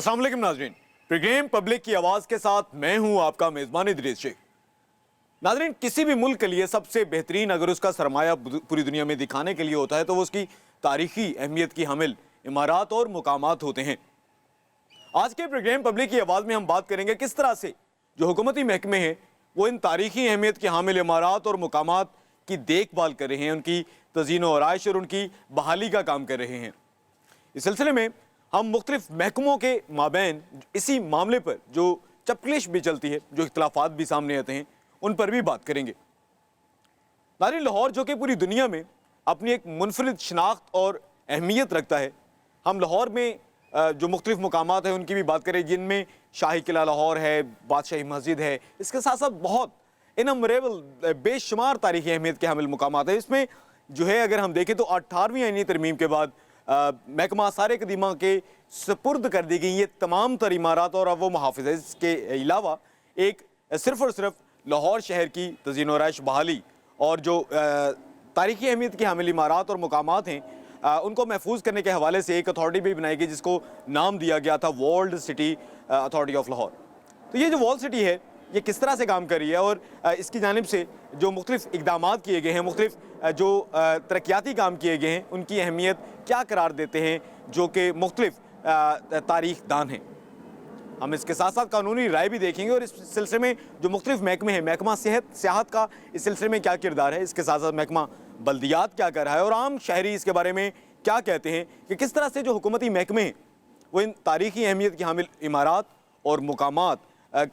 السلام علیکم ناظرین، پروگرام پبلک کی آواز کے ساتھ میں ہوں آپ کا میزبان ادریس شیخ۔ ناظرین، کسی بھی ملک کے لیے سب سے بہترین اگر اس کا سرمایہ پوری دنیا میں دکھانے کے لیے ہوتا ہے تو وہ اس کی تاریخی اہمیت کی حامل عمارات اور مقامات ہوتے ہیں۔ آج کے پروگرام پبلک کی آواز میں ہم بات کریں گے کس طرح سے جو حکومتی محکمے ہیں وہ ان تاریخی اہمیت کی حامل عمارات اور مقامات کی دیکھ بھال کر رہے ہیں، ان کی تزئین و آرائش اور ان کی بحالی کا کام کر رہے ہیں۔ اس سلسلے میں ہم مختلف محکموں کے مابین اسی معاملے پر جو چپکلش بھی چلتی ہے، جو اختلافات بھی سامنے آتے ہیں، ان پر بھی بات کریں گے۔ ناظرین، لاہور جو کہ پوری دنیا میں اپنی ایک منفرد شناخت اور اہمیت رکھتا ہے، ہم لاہور میں جو مختلف مقامات ہیں ان کی بھی بات کریں، جن میں شاہی قلعہ لاہور ہے، بادشاہی مسجد ہے، اس کے ساتھ ساتھ بہت انمریبل بے شمار تاریخی اہمیت کے حامل مقامات ہیں۔ اس میں جو ہے اگر ہم دیکھیں تو 18ویں آئینی ترمیم کے بعد محکمہ آثار قدیمہ کے سپرد کر دی گئی یہ تمام تر عمارات اور اب وہ محافظ ہے۔ اس کے علاوہ ایک صرف اور صرف لاہور شہر کی تزئین و آرائش بحالی اور جو تاریخی اہمیت کی حامل عمارات اور مقامات ہیں ان کو محفوظ کرنے کے حوالے سے ایک اتھارٹی بھی بنائی گئی جس کو نام دیا گیا تھا world city authority of Lahore. تو یہ جو وال سٹی ہے یہ کس طرح سے کام کر رہی ہے اور اس کی جانب سے جو مختلف اقدامات کیے گئے ہیں، مختلف جو ترقیاتی کام کیے گئے ہیں، ان کی اہمیت کیا قرار دیتے ہیں جو کہ مختلف تاریخ دان ہیں۔ ہم اس کے ساتھ ساتھ قانونی رائے بھی دیکھیں گے اور اس سلسلے میں جو مختلف محکمے ہیں، محکمہ سیاحت کا اس سلسلے میں کیا کردار ہے، اس کے ساتھ ساتھ محکمہ بلدیات کیا کر رہا ہے اور عام شہری اس کے بارے میں کیا کہتے ہیں کہ کس طرح سے جو حکومتی محکمے ہیں وہ ان تاریخی اہمیت کی حامل عمارات اور مقامات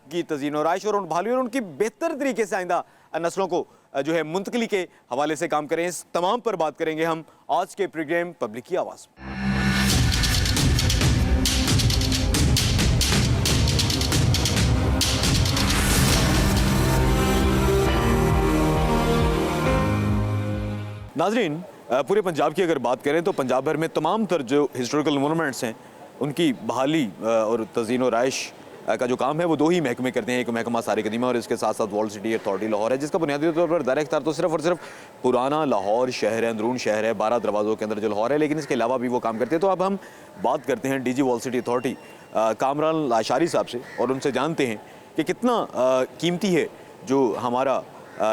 کی تزئین و آرائش اور ان بحالی اور ان کی بہتر طریقے سے آئندہ نسلوں کو جو ہے منتقلی کے حوالے سے کام کریں۔ اس تمام پر بات کریں گے ہم آج کے پروگرام پبلک کی آواز میں۔ ناظرین، پورے پنجاب کی اگر بات کریں تو پنجاب بھر میں تمام تر جو ہسٹوریکل مونومنٹس ہیں ان کی بحالی اور تزئین و آرائش کا جو کام ہے وہ دو ہی محکمے کرتے ہیں، ایک محکمہ آثار قدیمہ اور اس کے ساتھ ساتھ ورلڈ سٹی اتھارٹی لاہور ہے، جس کا بنیادی طور پر دائرہ اختیار تو صرف اور صرف پرانا لاہور شہر ہے، اندرون شہر ہے، 12 دروازوں کے اندر جو لاہور ہے، لیکن اس کے علاوہ بھی وہ کام کرتے ہیں۔ تو اب ہم بات کرتے ہیں D G world city authority Kamran Lashari sahab سے اور ان سے جانتے ہیں کہ کتنا قیمتی ہے جو ہمارا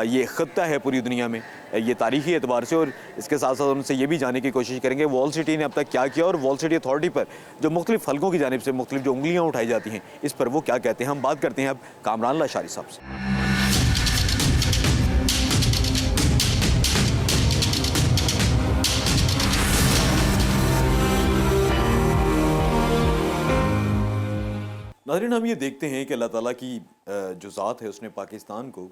یہ خطہ ہے پوری دنیا میں یہ تاریخی اعتبار سے، اور اس کے ساتھ ساتھ ان سے یہ بھی جاننے کی کوشش کریں گے ورلڈ سٹی نے اب تک کیا کیا اور ورلڈ سٹی اتھارٹی پر جو مختلف حلقوں کی جانب سے مختلف جو انگلیاں اٹھائی جاتی ہیں اس پر وہ کیا کہتے ہیں۔ ہم بات کرتے ہیں اب کامران لاشاری صاحب سے۔ ناظرین، ہم یہ دیکھتے ہیں کہ اللہ تعالیٰ کی جو ذات ہے اس نے پاکستان کو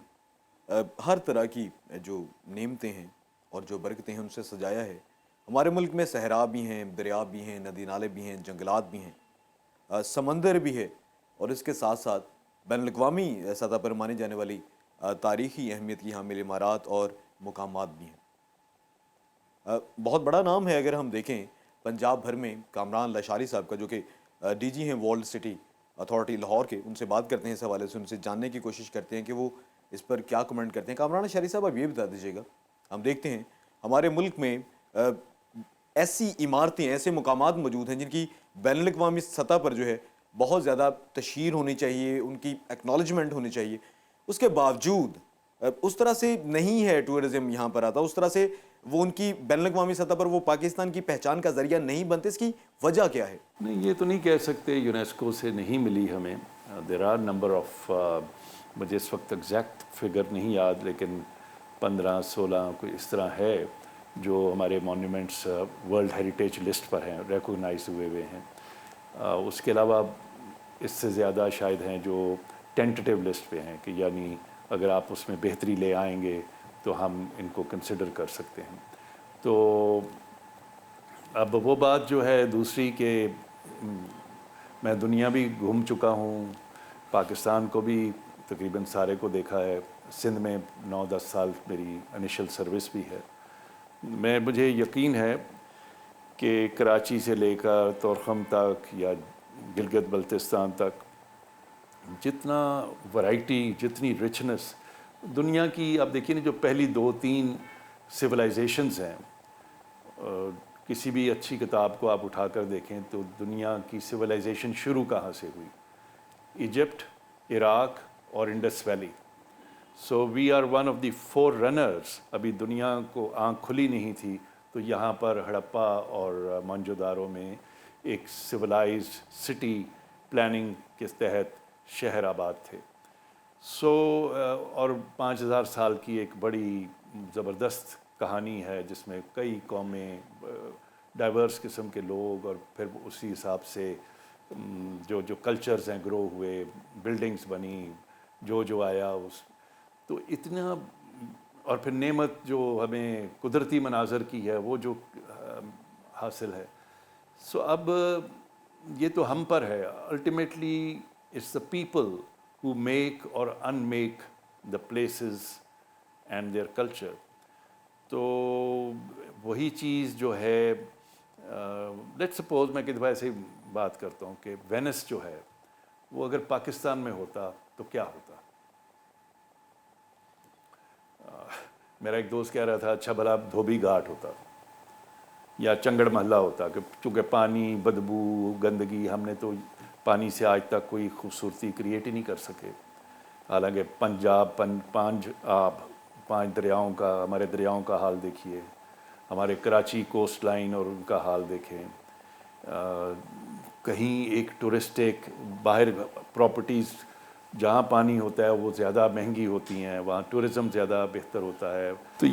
ہر طرح کی جو نعمتیں ہیں اور جو برکتیں ہیں ان سے سجایا ہے۔ ہمارے ملک میں صحرا بھی ہیں، دریا بھی ہیں، ندی نالے بھی ہیں، جنگلات بھی ہیں، سمندر بھی ہے اور اس کے ساتھ ساتھ بین الاقوامی سطح پر مانی جانے والی تاریخی اہمیت کی حامل عمارات اور مقامات بھی ہیں۔ بہت بڑا نام ہے اگر ہم دیکھیں پنجاب بھر میں کامران لاشاری صاحب کا، جو کہ ڈی جی ہیں ورلڈ سٹی اتھارٹی لاہور کے۔ ان سے بات کرتے ہیں اس حوالے سے، ان سے جاننے کی کوشش کرتے ہیں کہ وہ اس پر کیا کمنٹ کرتے ہیں۔ کامران لاشاری صاحب، آپ یہ بتا دیجیے گا، ہم دیکھتے ہیں ہمارے ملک میں ایسی عمارتیں، ایسے مقامات موجود ہیں جن کی بین الاقوامی سطح پر جو ہے بہت زیادہ تشہیر ہونی چاہیے، ان کی ایکنالجمنٹ ہونی چاہیے، اس کے باوجود اس طرح سے نہیں ہے ٹورزم یہاں پر آتا، اس طرح سے وہ ان کی بین الاقوامی سطح پر وہ پاکستان کی پہچان کا ذریعہ نہیں بنتے۔ اس کی وجہ کیا ہے؟ نہیں، یہ تو نہیں کہہ سکتے یونیسکو سے نہیں ملی ہمیں۔ دیر آر نمبر آف، مجھے اس وقت ایگزیکٹ فگر نہیں یاد، لیکن 15-16 کوئی اس طرح ہے جو ہمارے مونیومنٹس ورلڈ ہیریٹیج لسٹ پر ہیں، ریکوگنائز ہوئے ہیں۔ اس کے علاوہ اس سے زیادہ شاید ہیں جو ٹینٹیو لسٹ پہ ہیں، کہ یعنی اگر آپ اس میں بہتری لے آئیں گے تو ہم ان کو کنسیڈر کر سکتے ہیں۔ تو اب وہ بات جو ہے دوسری کہ میں دنیا بھی گھوم چکا ہوں، پاکستان کو بھی تقریباً سارے کو دیکھا ہے، سندھ میں 9-10 سال میری انیشل سروس بھی ہے۔ مجھے یقین ہے کہ کراچی سے لے کر طورخم تک یا گلگت بلتستان تک جتنا ورائٹی، جتنی رچنس دنیا کی، آپ دیکھیے نا جو پہلی 2-3 سویلائزیشنز ہیں، کسی بھی اچھی کتاب کو آپ اٹھا کر دیکھیں تو دنیا کی سویلائزیشن شروع کہاں سے ہوئی؟ ایجپٹ، عراق اور Indus Valley. So we are one of the four runners. ابھی دنیا کو آنکھ کھلی نہیں تھی تو یہاں پر ہڑپا اور موہنجو داڑو میں ایک سویلائزڈ سٹی پلاننگ کے تحت شہر آباد تھے. سو اور 5000 سال کی ایک بڑی زبردست کہانی ہے جس میں کئی قومیں، ڈائیورس قسم کے لوگ، اور پھر اسی حساب سے جو کلچرز ہیں گرو ہوئے، بلڈنگز بنی، جو آیا اس. تو اتنا، اور پھر نعمت جو ہمیں قدرتی مناظر کی ہے وہ جو حاصل ہے. سو اب یہ تو ہم پر ہے. Ultimately it's the people who make or unmake the places and their culture. تو وہی چیز جو ہے، لیٹ سپوز میں کئی دفعہ ایسے ہی بات کرتا ہوں کہ وینس جو ہے وہ اگر پاکستان میں ہوتا تو کیا ہوتا. میرا ایک دوست کہہ رہا تھا اچھا بھلا دھوبی گھاٹ ہوتا یا چنگڑ محلہ ہوتا، کہ چونکہ پانی، بدبو، گندگی، ہم نے تو پانی سے آج تک کوئی خوبصورتی کریٹ ہی نہیں کر سکے. حالانکہ پنجاب، پانچ دریاؤں کا، ہمارے دریاؤں کا حال دیکھیے، ہمارے کراچی کوسٹ لائن اور ان کا حال دیکھیں. کہیں ایک ٹورسٹک باہر پراپرٹیز جہاں پانی ہوتا ہے وہ زیادہ مہنگی ہوتی ہیں، وہاں ٹورزم زیادہ بہتر ہوتا ہے. تو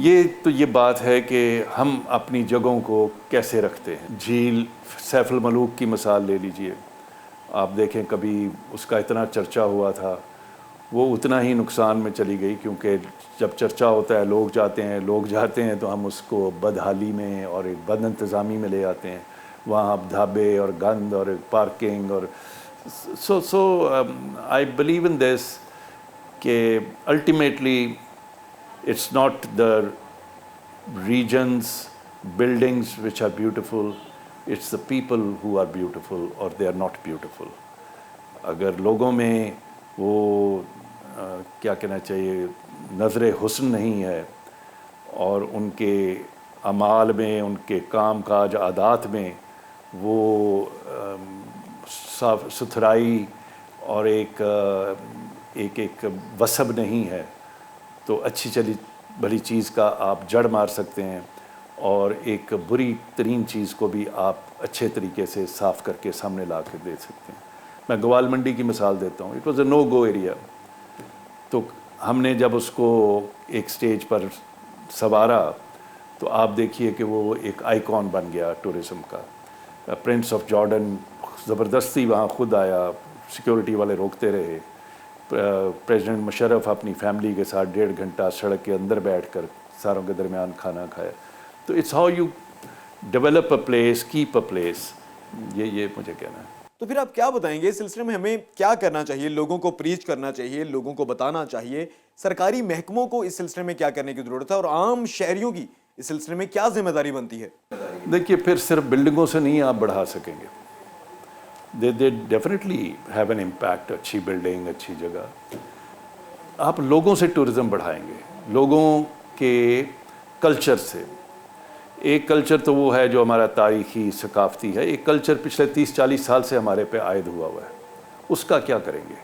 یہ بات ہے کہ ہم اپنی جگہوں کو کیسے رکھتے ہیں. جھیل سیف الملوک کی مثال لے لیجئے، آپ دیکھیں کبھی اس کا اتنا چرچا ہوا تھا، وہ اتنا ہی نقصان میں چلی گئی، کیونکہ جب چرچا ہوتا ہے لوگ جاتے ہیں تو ہم اس کو بدحالی میں اور ایک بد انتظامی میں لے آتے ہیں. وہاں اب ڈھابے اور گند اور پارکنگ اور سو آئی بلیو ان دس کہ ultimately it's not the regions, buildings which are beautiful, it's the people who are beautiful or they are not beautiful. اگر لوگوں میں وہ کیا کہنا چاہیے، نظر حسن نہیں ہے، اور ان کے اعمال میں، ان کے کام کاج عادات میں وہ صاف ستھرائی اور ایک وصب نہیں ہے، تو اچھی چلی بھلی چیز کا آپ جڑ مار سکتے ہیں، اور ایک بری ترین چیز کو بھی آپ اچھے طریقے سے صاف کر کے سامنے لا کے دے سکتے ہیں. میں گوال منڈی کی مثال دیتا ہوں. It was a no go area. تو ہم نے جب اس کو ایک سٹیج پر سنوارا تو آپ دیکھیے کہ وہ ایک آئیکن بن گیا ٹورزم کا. پرنس آف جارڈن زبردستی وہاں خود آیا، سیکیورٹی والے روکتے رہے. پریزیڈنٹ مشرف اپنی فیملی کے ساتھ 1.5 گھنٹہ سڑک کے اندر بیٹھ کر ساروں کے درمیان کھانا کھایا. تو it's how you develop a place, keep a place. یہ مجھے کہنا ہے. تو پھر آپ کیا بتائیں گے اس سلسلے میں ہمیں کیا کرنا چاہیے؟ لوگوں کو پریچ کرنا چاہیے، لوگوں کو بتانا چاہیے، سرکاری محکموں کو اس سلسلے میں کیا کرنے کی ضرورت ہے، اور عام شہریوں کی اس سلسلے میں کیا ذمہ داری بنتی ہے؟ دیکھیے پھر صرف بلڈنگوں سے نہیں آپ بڑھا سکیں گے. they definitely have an impact. اچھی بلڈنگ، اچھی جگہ. آپ لوگوں سے ٹورزم بڑھائیں گے، لوگوں کے کلچر سے. ایک کلچر تو وہ ہے جو ہمارا تاریخی ثقافتی ہے، ایک کلچر پچھلے 30-40 سال سے ہمارے پہ عائد ہوا ہے. اس کا کیا کریں گے؟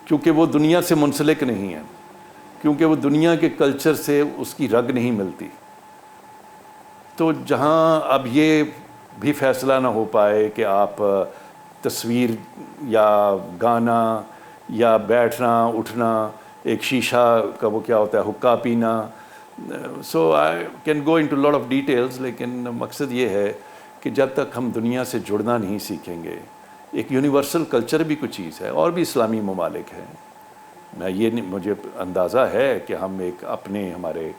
کیونکہ وہ دنیا سے منسلک نہیں ہے، کیونکہ وہ دنیا کے کلچر سے اس کی رگ نہیں ملتی. تو جہاں اب یہ بھی فیصلہ نہ ہو پائے کہ آپ تصویر یا گانا یا بیٹھنا اٹھنا، ایک شیشہ کا وہ کیا ہوتا ہے، حقہ پینا. So I can go into lot of details, لیکن مقصد یہ ہے کہ جب تک ہم دنیا سے جڑنا نہیں سیکھیں گے، ایک یونیورسل کلچر بھی کوئی چیز ہے. اور بھی اسلامی ممالک ہیں، مجھے اندازہ ہے کہ ہم ایک اپنے ہمارے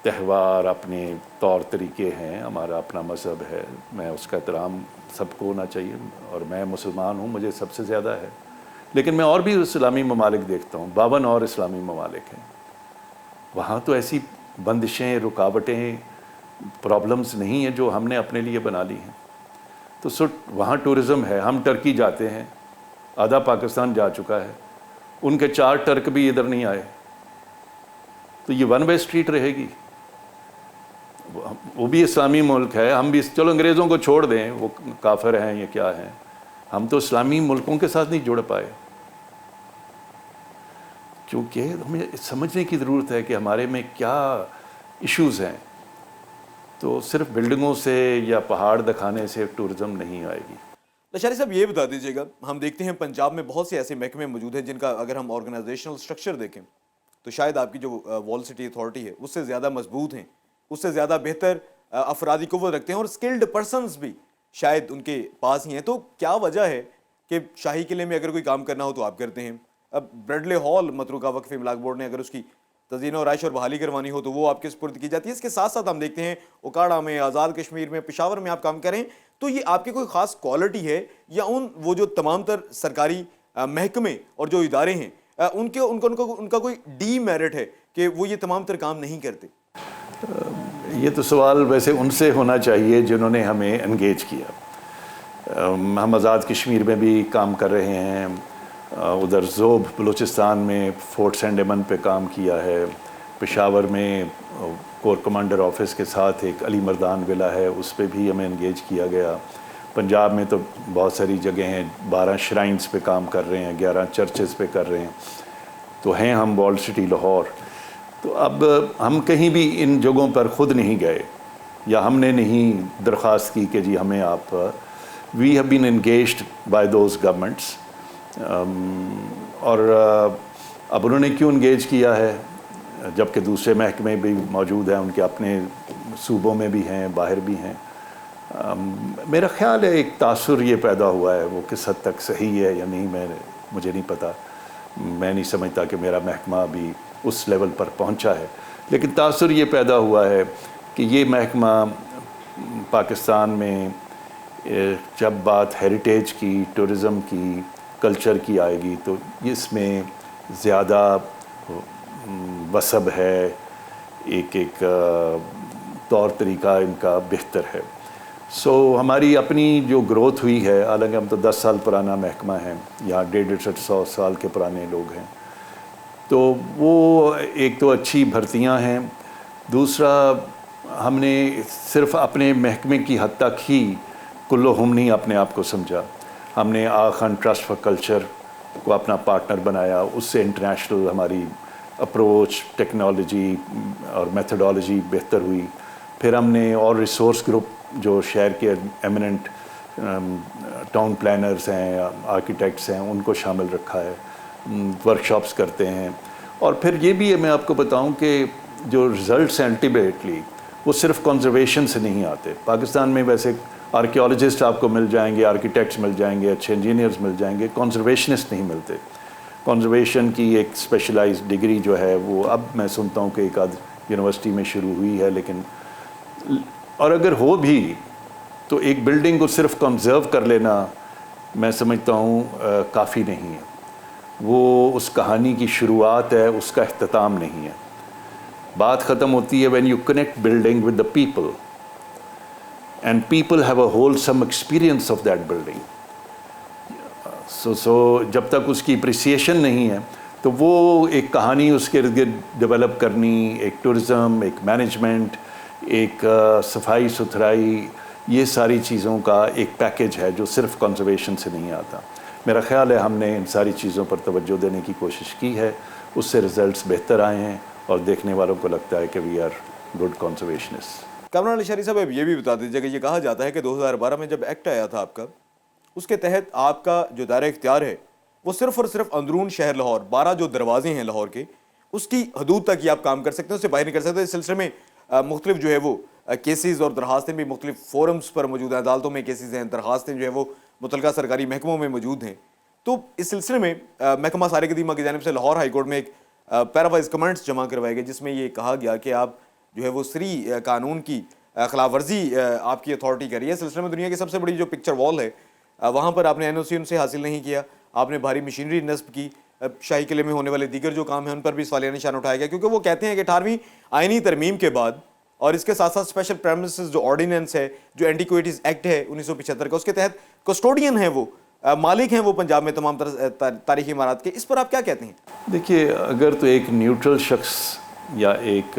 تہوار، اپنے طور طریقے ہیں، ہمارا اپنا مذہب ہے. میں اس کا احترام سب کو ہونا چاہیے، اور میں مسلمان ہوں، مجھے سب سے زیادہ ہے. لیکن میں اور بھی اسلامی ممالک دیکھتا ہوں، 52 اور اسلامی ممالک ہیں. وہاں تو ایسی بندشیں، رکاوٹیں، پرابلمز نہیں ہیں جو ہم نے اپنے لیے بنا لی ہیں. تو وہاں ٹورزم ہے. ہم ٹرکی جاتے ہیں، آدھا پاکستان جا چکا ہے، ان کے 4 ٹرک بھی ادھر نہیں آئے. تو یہ ون وے اسٹریٹ رہے گی. وہ بھی اسلامی ملک ہے, ہم بھی, چلو انگریزوں کو چھوڑ دیں, وہ کافر ہیں یا کیا ہیں, ہم تو اسلامی ملکوں کے ساتھ نہیں جڑ پائے. کیونکہ ہمیں سمجھنے کی ضرورت ہے کہ ہمارے میں کیا ایشوز ہیں. تو صرف بلڈنگوں سے یا پہاڑ دکھانے سے ٹورزم نہیں آئے گی. لشاری صاحب یہ بتا دیجیے گا, ہم دیکھتے ہیں پنجاب میں بہت سے ایسے محکمے موجود ہیں جن کا اگر ہم آرگنائزیشنل اسٹرکچر دیکھیں تو شاید آپ کی جو وال سٹی اتھارٹی ہے اس سے زیادہ مضبوط ہیں, اس سے زیادہ بہتر افرادی قوت رکھتے ہیں, اور اسکلڈ پرسنز بھی شاید ان کے پاس ہی ہیں. تو کیا وجہ ہے کہ شاہی قلعے میں اگر کوئی کام کرنا ہو تو آپ کرتے ہیں, اب بریڈلے ہال متروکہ وقف املاک بورڈ نے اگر اس کی تزئین و آرائش اور بحالی کروانی ہو تو وہ آپ کے سپرد کی جاتی ہے. اس کے ساتھ ساتھ ہم دیکھتے ہیں اوکاڑا میں, آزاد کشمیر میں, پشاور میں آپ کام کریں, تو یہ آپ کی کوئی خاص کوالٹی ہے یا وہ جو تمام تر سرکاری محکمے اور جو ادارے ہیں ان کا کوئی ڈی میرٹ ہے کہ وہ یہ تمام تر کام نہیں کرتے؟ یہ تو سوال ویسے ان سے ہونا چاہیے جنہوں نے ہمیں انگیج کیا. ہم آزاد کشمیر میں بھی کام کر رہے ہیں, ادھر زوب بلوچستان میں فورٹ سینڈ ایمن پہ کام کیا ہے, پشاور میں کور کمانڈر آفس کے ساتھ ایک علی مردان ولا ہے اس پہ بھی ہمیں انگیج کیا گیا. پنجاب میں تو بہت ساری جگہیں ہیں, 12 شرائنز پہ کام کر رہے ہیں, 11 چرچز پہ کر رہے ہیں, تو ہیں ہم وال سٹی لاہور. تو اب ہم کہیں بھی ان جگہوں پر خود نہیں گئے یا ہم نے نہیں درخواست کی کہ جی ہمیں آپ, we have been engaged by those governments. اور اب انہوں نے کیوں انگیج کیا ہے جبکہ دوسرے محکمے بھی موجود ہیں, ان کے اپنے صوبوں میں بھی ہیں, باہر بھی ہیں. میرا خیال ہے ایک تاثر یہ پیدا ہوا ہے, وہ کس حد تک صحیح ہے یا نہیں مجھے نہیں پتہ, میں نہیں سمجھتا کہ میرا محکمہ ابھی اس لیول پر پہنچا ہے, لیکن تاثر یہ پیدا ہوا ہے کہ یہ محکمہ پاکستان میں جب بات ہیریٹیج کی, ٹورزم کی, کلچر کی آئے گی تو اس میں زیادہ وصب ہے, ایک طور طریقہ ان کا بہتر ہے. سو ہماری اپنی جو گروتھ ہوئی ہے, حالانکہ ہم تو 10 سال پرانا محکمہ ہیں, یہاں 150-100 سال کے پرانے لوگ ہیں, تو وہ ایک تو اچھی بھرتیاں ہیں. دوسرا ہم نے صرف اپنے محکمے کی حد تک ہی کلو ہم نہیں اپنے آپ کو سمجھا. ہم نے آغا خان ٹرسٹ فار کلچر کو اپنا پارٹنر بنایا, اس سے انٹرنیشنل ہماری اپروچ, ٹیکنالوجی اور میتھڈالوجی بہتر ہوئی. پھر ہم نے اور ریسورس گروپ جو شہر کے ایمیننٹ ٹاؤن پلانرز ہیں, آرکیٹیکٹس ہیں, ان کو شامل رکھا ہے, ورکشاپس کرتے ہیں. اور پھر یہ بھی ہے, میں آپ کو بتاؤں کہ جو رزلٹس ہیں الٹیمیٹلی وہ صرف کنزرویشن سے نہیں آتے. پاکستان میں ویسے آرکیالوجسٹ آپ کو مل جائیں گے, آرکیٹیکٹس مل جائیں گے, اچھے انجینئرز مل جائیں گے, کنزرویشنسٹ نہیں ملتے. کنزرویشن کی ایک اسپیشلائزڈ ڈگری جو ہے وہ اب میں سنتا ہوں کہ ایک آدھ یونیورسٹی میں شروع ہوئی ہے, لیکن اور اگر ہو بھی تو ایک بلڈنگ کو صرف کنزرو کر لینا میں سمجھتا ہوں کافی نہیں ہے. وہ اس کہانی کی شروعات ہے, اس کا اختتام نہیں ہے. بات ختم ہوتی ہے when you connect building with the people and people have a wholesome experience of that building. So جب تک اس کی اپریسیشن نہیں ہے تو وہ ایک کہانی اس کے ارد گرد ڈیولپ کرنی, ایک ٹورزم, ایک مینجمنٹ, ایک صفائی ستھرائی, یہ ساری چیزوں کا ایک پیکج ہے جو صرف کنزرویشن سے نہیں آتا. میرا خیال ہے ہم نے ان ساری چیزوں پر توجہ دینے کی کوشش کی ہے, اس سے رزلٹس بہتر آئے ہیں اور دیکھنے والوں کو لگتا ہے کہ وی آر گڈ کنزرویشنسٹ. کامران علی شاری صاحب, اب یہ بھی بتا دیجیے کہ یہ کہا جاتا ہے کہ 2012 میں جب ایکٹ آیا تھا آپ کا, اس کے تحت آپ کا جو دائرہ اختیار ہے وہ صرف اور صرف اندرون شہر لاہور, 12 جو دروازے ہیں لاہور کے, اس کی حدود تک ہی آپ کام کر سکتے ہیں, اس سے باہر نہیں کر سکتے. اس سلسلے میں مختلف جو ہے وہ کیسز اور درخواستیں بھی مختلف فورمز پر موجود ہیں, عدالتوں میں کیسز ہیں, درخواستیں جو ہے وہ متعلقہ سرکاری محکموں میں موجود ہیں. تو اس سلسلے میں محکمہ سارے قدیمہ کی جانب سے لاہور ہائی کورٹ میں ایک پیراوائز کمنٹس جمع کروائے گئے جس میں یہ کہا گیا کہ آپ جو ہے وہ سری قانون کی خلاف ورزی آپ کی اتھارٹی کر رہی ہے. اس سلسلے میں دنیا کی سب سے بڑی جو پکچر وال ہے وہاں پر آپ نے NOC ان سے حاصل نہیں کیا, آپ نے بھاری مشینری نصب کی. شاہی قلعے میں ہونے والے دیگر جو کام ہیں ان پر بھی سوالیہ نشان اٹھایا گیا, کیونکہ وہ کہتے ہیں کہ 18ویں آئینی ترمیم کے بعد اور اس کے ساتھ ساتھ اسپیشل پریمسز جو آرڈیننس ہے, جو اینٹیکویٹیز ایکٹ ہے 1975 کا, اس کے تحت کسٹوڈین ہیں, وہ مالک ہیں وہ پنجاب میں تمام تاریخی عمارات کے. اس پر آپ کیا کہتے ہیں؟ دیکھیے, اگر تو ایک نیوٹرل شخص یا ایک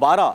12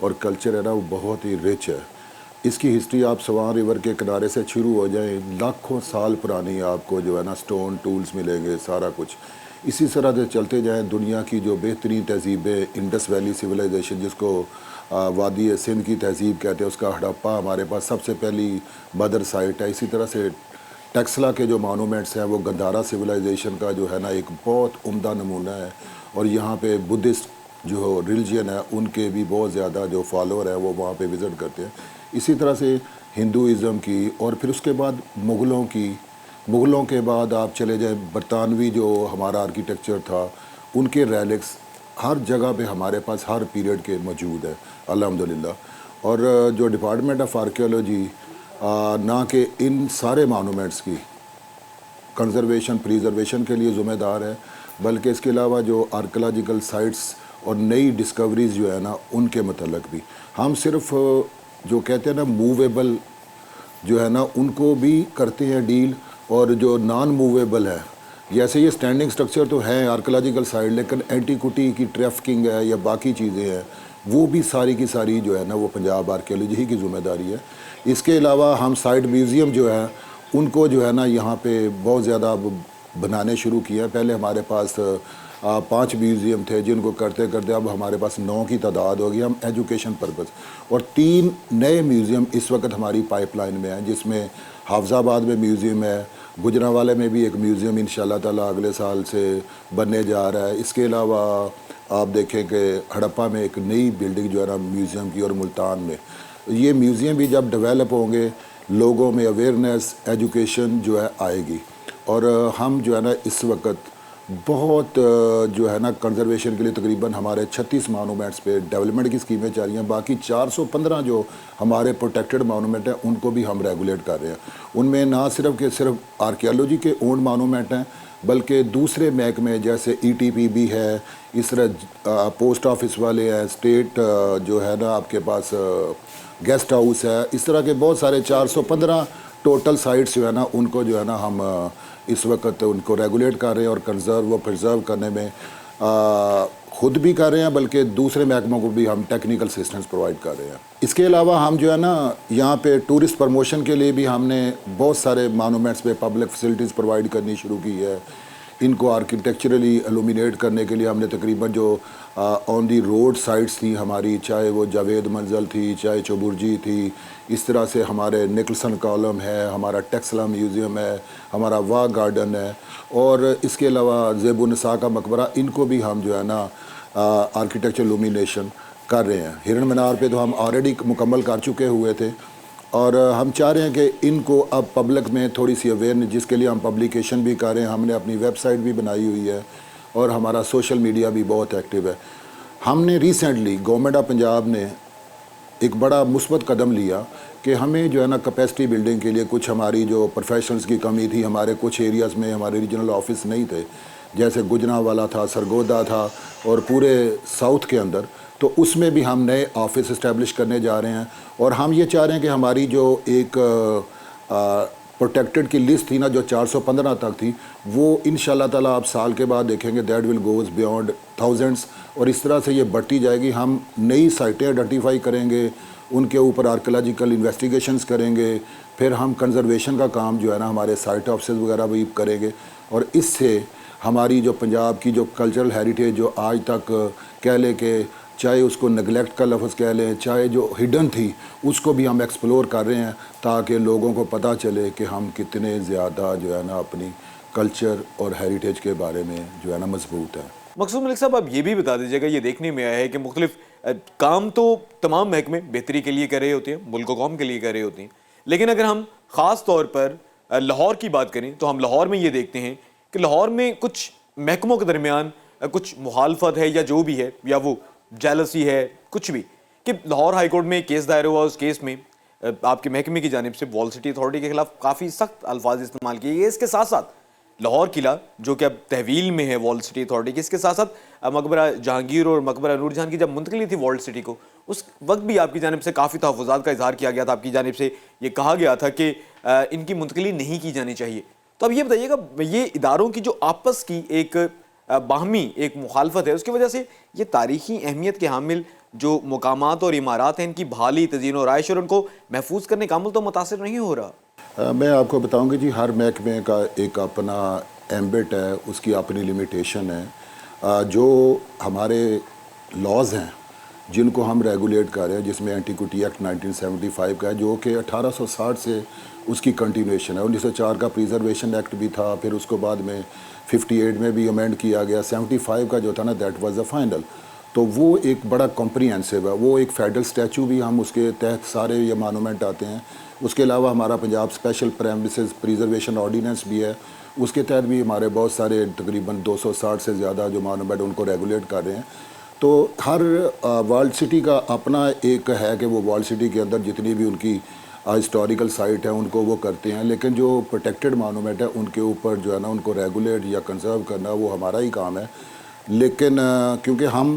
اور کلچر ہے نا وہ بہت ہی رچ ہے. اس کی ہسٹری آپ سوان ریور کے کنارے سے شروع ہو جائیں، لاکھوں سال پرانی آپ کو جو ہے نا سٹون ٹولز ملیں گے، سارا کچھ. اسی طرح سے چلتے جائیں دنیا کی جو بہترین تہذیبیں، انڈس ویلی سویلائزیشن جس کو وادی سندھ کی تہذیب کہتے ہیں، اس کا ہڑپا ہمارے پاس سب سے پہلی مدر سائٹ ہے. اسی طرح سے ٹیکسلا کے جو مانومنٹس ہیں وہ گندھارا سویلائزیشن کا جو ہے نا ایک بہت عمدہ نمونہ ہے. اور یہاں پہ بدھسٹ جو ریلیجن ہے ان کے بھی بہت زیادہ جو فالوور ہیں وہ وہاں پہ وزٹ کرتے ہیں. اسی طرح سے ہندوازم کی، اور پھر اس کے بعد مغلوں کے بعد آپ چلے جائیں برطانوی جو ہمارا آرکیٹیکچر تھا، ان کے ریلکس ہر جگہ پہ ہمارے پاس ہر پیریڈ کے موجود ہے الحمدللہ. اور جو ڈپارٹمنٹ آف آرکیولوجی نہ کہ ان سارے مانومنٹس کی کنزرویشن پریزرویشن کے لیے ذمہ دار ہے، بلکہ اس کے علاوہ جو آرکیولوجیکل سائٹس اور نئی ڈسکوریز جو ہے نا ان کے متعلق بھی ہم صرف جو کہتے ہیں نا موویبل جو ہے نا ان کو بھی کرتے ہیں ڈیل، اور جو نان موویبل ہے جیسے یہ سٹینڈنگ سٹرکچر تو ہیں آرکیولوجیکل سائٹ، لیکن اینٹیکوٹی کی ٹریفکنگ ہے یا باقی چیزیں ہیں وہ بھی ساری کی ساری جو ہے نا وہ پنجاب آرکیولوجی ہی کی ذمہ داری ہے. اس کے علاوہ ہم سائٹ میوزیم جو ہے ان کو جو ہے نا یہاں پہ بہت زیادہ بنانے شروع کیے ہیں. پہلے ہمارے پاس 5 میوزیم تھے جن کو کرتے کرتے اب ہمارے پاس 9 کی تعداد ہو گئی، ہم ایجوکیشن پرپز. اور 3 نئے میوزیم اس وقت ہماری پائپ لائن میں ہیں، جس میں حافظ آباد میں میوزیم ہے، گجرانوالے میں بھی ایک میوزیم انشاءاللہ تعالیٰ اگلے سال سے بننے جا رہا ہے. اس کے علاوہ آپ دیکھیں کہ ہڑپا میں ایک نئی بلڈنگ جو ہے نا میوزیم کی، اور ملتان میں. یہ میوزیم بھی جب ڈیولپ ہوں گے لوگوں میں اویئرنیس ایجوکیشن جو ہے آئے گی. اور ہم جو ہے نا اس وقت بہت جو ہے نا کنزرویشن کے لیے تقریباً ہمارے 36 مانومنٹس پہ ڈیولپمنٹ کی اسکیمیں چل رہی ہیں. باقی 415 جو ہمارے پروٹیکٹڈ مانومنٹ ہیں ان کو بھی ہم ریگولیٹ کر رہے ہیں. ان میں نہ صرف آرکیالوجی کے اونڈ مانومنٹ ہیں بلکہ دوسرے محکمے جیسے ETP بھی ہے، اس طرح پوسٹ آفس والے ہیں، اسٹیٹ جو ہے نا آپ کے پاس گیسٹ ہاؤس ہے، اس طرح کے بہت سارے 415 ٹوٹل سائٹس جو ہے نا ان کو جو ہے نا ہم اس وقت ان کو ریگولیٹ کر رہے ہیں، اور کنزرو و پرزرو کرنے میں خود بھی کر رہے ہیں بلکہ دوسرے محکموں کو بھی ہم ٹیکنیکل اسسٹنس پرووائڈ کر رہے ہیں. اس کے علاوہ ہم جو ہے نا یہاں پہ ٹورسٹ پروموشن کے لیے بھی ہم نے بہت سارے مانومنٹس پہ پبلک فیسلٹیز پرووائڈ کرنی شروع کی ہے. ان کو آرکیٹیکچرلی ایلومینیٹ کرنے کے لیے ہم نے تقریباً جو آن دی روڈ سائٹس تھیں ہماری، چاہے وہ جاوید منزل تھی، چاہے چوبرجی تھی، اس طرح سے ہمارے نکلسن کالم ہے، ہمارا ٹیکسلا میوزیم ہے، ہمارا واہ گارڈن ہے، اور اس کے علاوہ زیب النساء کا مقبرہ، ان کو بھی ہم جو ہے نا آرکیٹیکچر لومینیشن کر رہے ہیں. ہرن مینار پہ تو ہم آلریڈی مکمل کر چکے ہوئے تھے، اور ہم چاہ رہے ہیں کہ ان کو اب پبلک میں تھوڑی سی اویئرنیس، جس کے لیے ہم پبلیکیشن بھی کر رہے ہیں. ہم نے اپنی ویب سائٹ بھی بنائی ہوئی ہے اور ہمارا سوشل میڈیا بھی بہت ایکٹیو ہے. ہم نے ریسنٹلی گورنمنٹ آف پنجاب نے ایک بڑا مثبت قدم لیا کہ ہمیں جو ہے نا کیپیسٹی بلڈنگ کے لیے کچھ ہماری جو پروفیشنلز کی کمی تھی، ہمارے کچھ ایریاز میں ہمارے ریجنل آفس نہیں تھے، جیسے گجرانوالہ تھا، سرگودا تھا، اور پورے ساؤتھ کے اندر، تو اس میں بھی ہم نئے آفس اسٹیبلش کرنے جا رہے ہیں. اور ہم یہ چاہ رہے ہیں کہ ہماری جو ایک پروٹیکٹڈ کی لسٹ تھی نا جو 415 تک تھی، وہ انشاءاللہ تعالیٰ آپ سال کے بعد دیکھیں گے that will goes beyond thousands, اور اس طرح سے یہ بڑھتی جائے گی. ہم نئی سائٹیں آئیڈینٹیفائی کریں گے، ان کے اوپر آرکیولوجیکل انویسٹیگیشنز کریں گے، پھر ہم کنزرویشن کا کام جو ہے نا ہمارے سائٹ آفسز وغیرہ بھی کریں گے. اور اس سے ہماری جو پنجاب کی جو کلچرل ہیریٹیج جو آج تک کہہ لیں کہ چاہے اس کو نگلیکٹ کا لفظ کہہ لیں، چاہے جو ہڈن تھی، اس کو بھی ہم ایکسپلور کر رہے ہیں تاکہ لوگوں کو پتہ چلے کہ ہم کتنے زیادہ جو ہے نا اپنی کلچر اور ہیریٹیج کے بارے میں جو ہے نا مضبوط ہیں. مقصود ملک صاحب، آپ یہ بھی بتا دیجیے گا، یہ دیکھنے میں آیا ہے کہ مختلف کام تو تمام محکمے بہتری کے لیے کر رہے ہوتے ہیں، ملک و قوم کے لیے کر رہے ہوتے ہیں، لیکن اگر ہم خاص طور پر لاہور کی بات کریں تو ہم لاہور میں یہ دیکھتے ہیں کہ لاہور میں کچھ محکموں کے درمیان کچھ مخالفت ہے یا جو بھی ہے، یا وہ جیلسی ہے، کچھ بھی، کہ لاہور ہائی کورٹ میں ایک کیس دائر ہوا، اس کیس میں آپ کے محکمے کی جانب سے وال سٹی اتھارٹی کے خلاف کافی سخت الفاظ استعمال کیے گئے. اس کے ساتھ ساتھ لاہور قلعہ جو کہ اب تحویل میں ہے وال سٹی اتھارٹی کی، اس کے ساتھ ساتھ مقبرہ جہانگیر اور مقبرہ نور جہاں کی جب منتقلی تھی وال سٹی کو، اس وقت بھی آپ کی جانب سے کافی تحفظات کا اظہار کیا گیا تھا. آپ کی جانب سے یہ کہا گیا تھا کہ ان کی منتقلی نہیں کی جانی چاہیے. تو اب یہ بتائیے گا، یہ اداروں کی جو آپس کی ایک باہمی ایک مخالفت ہے، اس کی وجہ سے یہ تاریخی اہمیت کے حامل جو مقامات اور عمارات ہیں ان کی بحالی، تزئین و آرائش اور ان کو محفوظ کرنے کا عمل تو متاثر نہیں ہو رہا؟ میں آپ کو بتاؤں گا جی، ہر محکمے کا ایک اپنا ایمبٹ ہے، اس کی اپنی لمیٹیشن ہے. جو ہمارے لاز ہیں جن کو ہم ریگولیٹ کر رہے ہیں، جس میں اینٹیکوٹی ایکٹ 1975 کا ہے جو کہ 1860 سے اس کی کنٹینویشن ہے. 1904 کا پریزرویشن ایکٹ بھی تھا، پھر اس کو بعد میں 58 میں بھی امینڈ کیا گیا. 75 کا جو تھا نا، دیٹ واز دا فائنل. تو وہ ایک بڑا کمپریہنسو ہے، وہ ایک فیڈرل اسٹیچو بھی ہم اس کے تحت سارے یہ مانومنٹ آتے ہیں. اس کے علاوہ ہمارا Punjab special premises preservation ordinance بھی ہے، اس کے تحت بھی ہمارے بہت سارے تقریباً 260 سے زیادہ جو مانومنٹ ان کو ریگولیٹ کر رہے ہیں. تو ہر ورلڈ سٹی کا اپنا ایک ہے کہ وہ ورلڈ سٹی کے اندر جتنی بھی ان کی ہسٹوریکل سائٹ ہیں ان کو وہ کرتے ہیں، لیکن جو پروٹیکٹڈ مانومنٹ ہے ان کے اوپر جو ہے نا ان کو ریگولیٹ یا کنزرو کرنا وہ ہمارا ہی کام ہے. لیکن کیونکہ ہم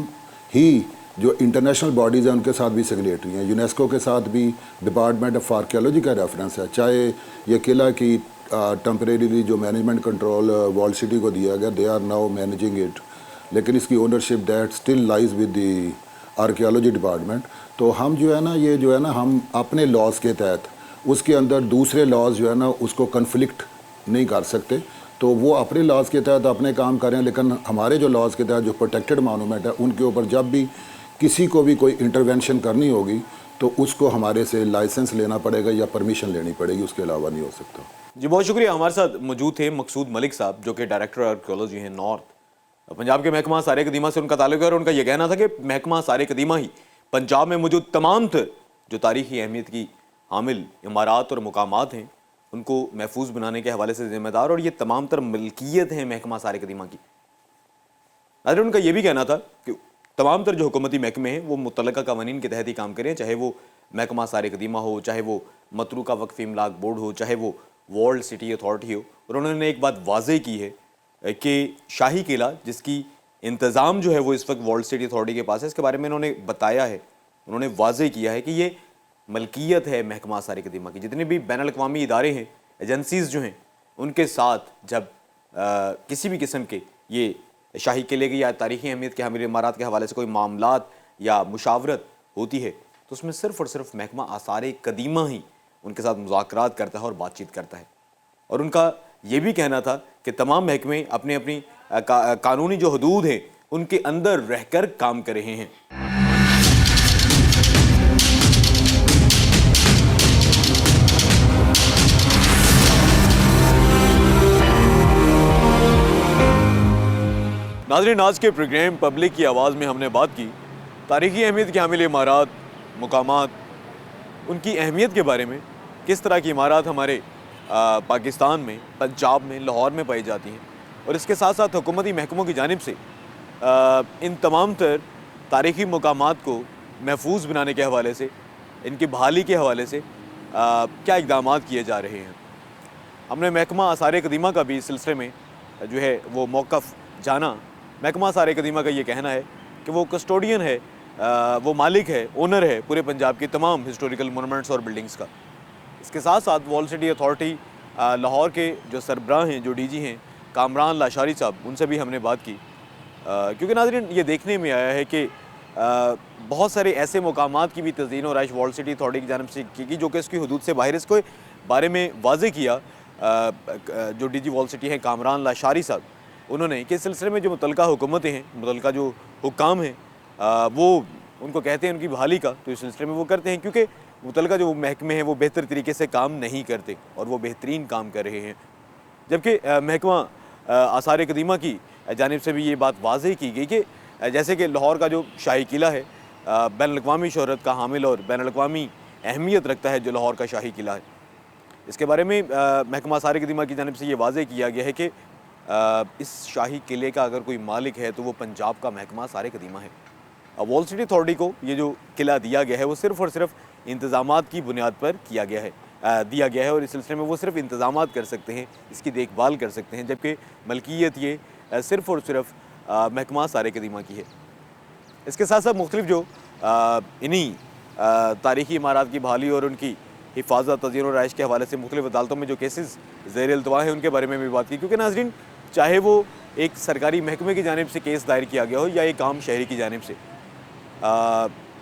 ہی جو انٹرنیشنل باڈیز ہیں ان کے ساتھ بھی سگریٹری ہیں، یونیسکو کے ساتھ بھی ڈپارٹمنٹ آف آرکیالوجی کا ریفرنس ہے. چاہے یہ قلعہ کی ٹمپریریلی جو مینجمنٹ کنٹرول ورلڈ سٹی کو دیا گیا، they are now managing it, لیکن اس کی ownership that still lies with the archaeology department. تو ہم جو ہے نا یہ جو ہے نا ہم اپنے لاز کے تحت اس کے اندر دوسرے لاز جو ہے نا اس کو کنفلکٹ نہیں کر سکتے. تو وہ اپنے لاز کے تحت اپنے کام کریں، لیکن ہمارے جو لاز کے تحت جو پروٹیکٹڈ مانومنٹ ہے ان کے اوپر جب بھی کسی کو بھی کوئی انٹرونشن کرنی ہوگی تو اس کو ہمارے سے لائسنس لینا پڑے گا یا پرمیشن لینی پڑے گی، اس کے علاوہ نہیں ہو سکتا. جی بہت شکریہ. ہمارے ساتھ موجود تھے مقصود ملک صاحب جو کہ ڈائریکٹر آرکیالوجی ہیں نارتھ پنجاب کے محکمہ آثار قدیمہ سے ان کا تعلق ہے، اور ان کا یہ کہنا تھا کہ محکمہ آثار قدیمہ ہی پنجاب میں موجود تمام تر جو تاریخی اہمیت کی حامل عمارات اور مقامات ہیں ان کو محفوظ بنانے کے حوالے سے ذمہ دار، اور یہ تمام تر ملکیت ہیں محکمہ آثار قدیمہ کی. ان کا یہ بھی کہنا تھا کہ تمام تر جو حکومتی محکمے ہیں وہ متعلقہ قوانین کے تحت ہی کام کریں، چاہے وہ محکمہ آثار قدیمہ ہو، چاہے وہ متروکہ وقف املاک بورڈ ہو، چاہے وہ ورلڈ سٹی اتھارٹی ہو. اور انہوں نے ایک بات واضح کی ہے کہ شاہی قلعہ جس کی انتظام جو ہے وہ اس وقت ورلڈ سٹی اتھارٹی کے پاس ہے، اس کے بارے میں انہوں نے بتایا ہے، انہوں نے واضح کیا ہے کہ یہ ملکیت ہے محکمہ آثار قدیمہ کی. جتنے بھی بین الاقوامی ادارے ہیں، ایجنسیز جو ہیں، ان کے ساتھ جب کسی بھی قسم کے یہ شاہی قلعے کی یا تاریخی اہمیت کے حامل عمارات کے حوالے سے کوئی معاملات یا مشاورت ہوتی ہے تو اس میں صرف اور صرف محکمہ آثار قدیمہ ہی ان کے ساتھ مذاکرات کرتا ہے اور بات چیت کرتا ہے. اور ان کا یہ بھی کہنا تھا کہ تمام محکمے اپنی اپنی قانونی جو حدود ہیں ان کے اندر رہ کر کام کر رہے ہیں. ناظرین، آج کے پروگرام پبلک کی آواز میں ہم نے بات کی تاریخی اہمیت کے حامل عمارات، مقامات، ان کی اہمیت کے بارے میں، کس طرح کی عمارات ہمارے پاکستان میں، پنجاب میں، لاہور میں پائی جاتی ہیں، اور اس کے ساتھ ساتھ حکومتی محکموں کی جانب سے ان تمام تر تاریخی مقامات کو محفوظ بنانے کے حوالے سے، ان کی بحالی کے حوالے سے کیا اقدامات کیے جا رہے ہیں. ہم نے محکمہ آثار قدیمہ کا بھی اس سلسلے میں جو ہے وہ موقف جانا. محکمہ آثار قدیمہ کا یہ کہنا ہے کہ وہ کسٹوڈین ہے، وہ مالک ہے، اونر ہے پورے پنجاب کی تمام ہسٹوریکل مونومنٹس اور بلڈنگز کا. اس کے ساتھ ساتھ ورلڈ سٹی اتھارٹی لاہور کے جو سربراہ ہیں، جو ڈی جی ہیں کامران لاشاری صاحب، ان سے بھی ہم نے بات کی، کیونکہ ناظرین یہ دیکھنے میں آیا ہے کہ بہت سارے ایسے مقامات کی بھی تزئین و آرائش ورلڈ سٹی اتھارٹی کی جانب سے کی گئی جو کہ اس کی حدود سے باہر. اس کو بارے میں واضح کیا جو ڈی جی ورلڈ سٹی ہیں کامران لاشاری صاحب، انہوں نے کہ اس سلسلے میں جو متعلقہ حکومتیں ہیں، متعلقہ جو حکام ہیں، وہ ان کو کہتے ہیں ان کی بحالی کا، تو اس سلسلے میں وہ کرتے ہیں، کیونکہ متعلقہ جو محکمے ہیں وہ بہتر طریقے سے کام نہیں کرتے اور وہ بہترین کام کر رہے ہیں. جبکہ محکمہ آثار قدیمہ کی جانب سے بھی یہ بات واضح کی گئی کہ جیسے کہ لاہور کا جو شاہی قلعہ ہے بین الاقوامی شہرت کا حامل اور بین الاقوامی اہمیت رکھتا ہے جو لاہور کا شاہی قلعہ ہے، اس کے بارے میں محکمہ آثار قدیمہ کی جانب سے یہ واضح کیا گیا ہے کہ اس شاہی قلعے کا اگر کوئی مالک ہے تو وہ پنجاب کا محکمہ آثار قدیمہ ہے. ورلڈ سٹی اتھارٹی کو یہ جو قلعہ دیا گیا ہے وہ صرف اور صرف انتظامات کی بنیاد پر دیا گیا ہے، اور اس سلسلے میں وہ صرف انتظامات کر سکتے ہیں، اس کی دیکھ بھال کر سکتے ہیں، جبکہ ملکیت یہ صرف اور صرف محکمہ آثار قدیمہ کی ہے. اس کے ساتھ ساتھ مختلف جو انہی تاریخی عمارات کی بحالی اور ان کی حفاظت، تزئین و آرائش کے حوالے سے مختلف عدالتوں میں جو کیسز زیر التوا ہیں ان کے بارے میں بھی بات کی، کیونکہ ناظرین چاہے وہ ایک سرکاری محکمے کی جانب سے کیس دائر کیا گیا ہو یا ایک عام شہری کی جانب سے،